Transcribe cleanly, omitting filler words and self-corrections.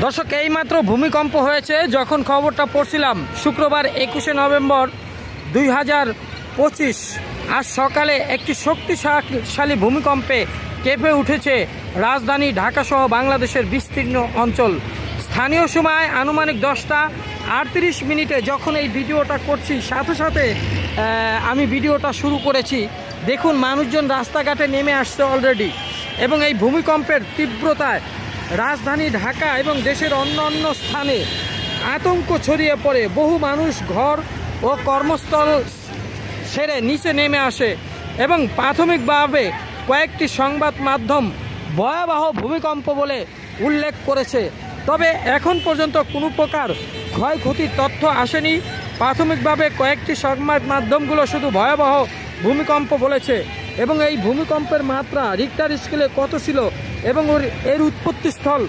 দর্শক, এইমাত্র ভূমিকম্প হয়েছে। যখন খবরটা পড়ছিলাম শুক্রবার 21শে নভেম্বর 2025 আজ সকালে একটি শক্তিশালী ভূমিকম্পে কেঁপে উঠেছে রাজধানী ঢাকাসহ বাংলাদেশের বিস্তীর্ণ অঞ্চল। স্থানীয় সময় আনুমানিক 10টা 38 মিনিটে যখন এই ভিডিওটা করছি, সাথে সাথে আমি ভিডিওটা শুরু করেছি। দেখুন, মানুষজন রাস্তাঘাটে নেমে আসছে অলরেডি, এবং এই ভূমিকম্পের তীব্রতায় রাজধানী ঢাকা এবং দেশের অন্যান্য স্থানে আতঙ্ক ছড়িয়ে পড়ে। বহু মানুষ ঘর ও কর্মস্থল ছেড়ে নিচে নেমে আসে এবং প্রাথমিকভাবে কয়েকটি সংবাদ মাধ্যম ভয়াবহ ভূমিকম্প বলে উল্লেখ করেছে। তবে এখন পর্যন্ত কোনো প্রকার ক্ষয়ক্ষতির তথ্য আসেনি। প্রাথমিকভাবে কয়েকটি সংবাদ মাধ্যমগুলো শুধু ভয়াবহ ভূমিকম্প বলেছে, এবং এই ভূমিকম্পের মাত্রা রিক্টার স্কেলে কত ছিল এবং এর উৎপত্তিস্থল